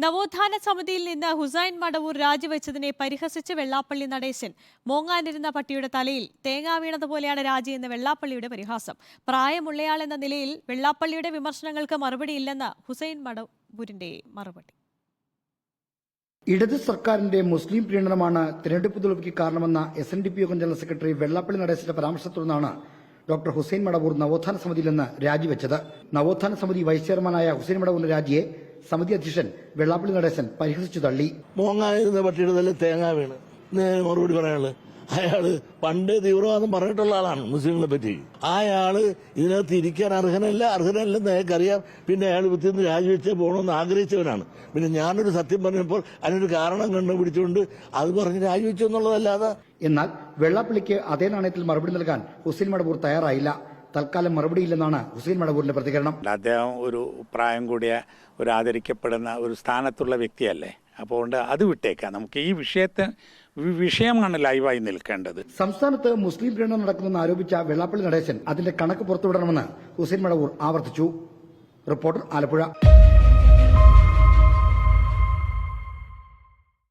നവോത്ഥാന സമിതിയിൽ നിന്ന് ഹുസൈൻ മടവൂർ രാജിവെച്ചതിനെ പരിഹസിച്ച് വെള്ളാപ്പള്ളി നടേശൻ മോങ്ങാനിരുന്ന പട്ടിയുടെ തലയിൽ തേങ്ങ വീണതുപോലെയാണ് രാജിയെന്ന് വെള്ളാപ്പള്ളിയുടെ പരിഹാസം. പ്രായമുള്ളയാളെന്ന നിലയിൽ വെള്ളാപ്പള്ളിയുടെ വിമർശനങ്ങൾക്ക് മറുപടിയില്ലെന്ന് ഹുസൈൻ മടവൂരിന്റെ മറുപടി. ഇടത് സർക്കാരിന്റെ മുസ്ലിം പ്രീണനമാണ് തിരഞ്ഞെടുപ്പ് തോൽവിക്ക് കാരണമെന്ന SNDP യോഗം ജനറൽ സെക്രട്ടറി വെള്ളാപ്പള്ളി നടേശന്റെ പരാമർശത്തെ തുടർന്നാണ് ഡോക്ടർ ഹുസൈൻ മടവൂർ നവോത്ഥാന സമിതിയിൽ നിന്ന് രാജിവെച്ചത്. നവോത്ഥാന സമിതി വൈസ് ചെയർമാനായ ഹുസൈൻ മടവൂരിന്റെ രാജിയെ സമിതി അധ്യക്ഷൻ വെള്ളാപ്പള്ളി നടേശൻ പരിഹസിച്ചു തള്ളി. മോങ്ങായിരുന്ന പട്ടിയുടെ തല തേങ്ങ വീണ് മറുപടി പറയാനുള്ളത്. അയാള് പണ്ട് തീവ്രവാദം പറഞ്ഞിട്ടുള്ള ആളാണ് മുസ്ലിങ്ങളെ പറ്റി. അയാള് ഇതിനകത്ത് ഇരിക്കാൻ അർഹനല്ലെന്ന് അയാൾക്കറിയാം. പിന്നെ അയാൾ വൃത്തിന്ന് രാജിവെച്ചേ പോകണമെന്ന് ആഗ്രഹിച്ചവനാണ്. പിന്നെ ഞാനൊരു സത്യം പറഞ്ഞപ്പോൾ അതിനൊരു കാരണം കണ്ടുപിടിച്ചുകൊണ്ട് അത് പറഞ്ഞ് രാജിവെച്ചു എന്നുള്ളതല്ലാതെ. എന്നാൽ വെള്ളാപ്പള്ളിക്ക് അതേ നാണയത്തിൽ മറുപടി നൽകാൻ ഹുസൈൻ മടവൂർ തയ്യാറായില്ല. തൽക്കാലം മറുപടിയില്ലെന്നാണ് ഹുസൈൻ മടവൂരിന്റെ പ്രതികരണം. അദ്ദേഹം ഒരു പ്രായം കൂടിയ ഒരു ആദരിക്കപ്പെടുന്ന ഒരു സ്ഥാനത്തുള്ള വ്യക്തിയല്ലേ. അപ്പോൾ അത് വിട്ടേക്കാം. നമുക്ക് ഈ വിഷയമാണ് ലൈവായി നിൽക്കേണ്ടത്. സംസ്ഥാനത്ത് മുസ്ലിം പ്രീണനം നടക്കുമെന്ന് ആരോപിച്ച വെള്ളാപ്പള്ളി നടേശൻ അതിന്റെ കണക്ക് പുറത്തുവിടണമെന്ന് ഹുസൈൻ മടവൂർ ആവർത്തിച്ചു. റിപ്പോർട്ടർ, ആലപ്പുഴ.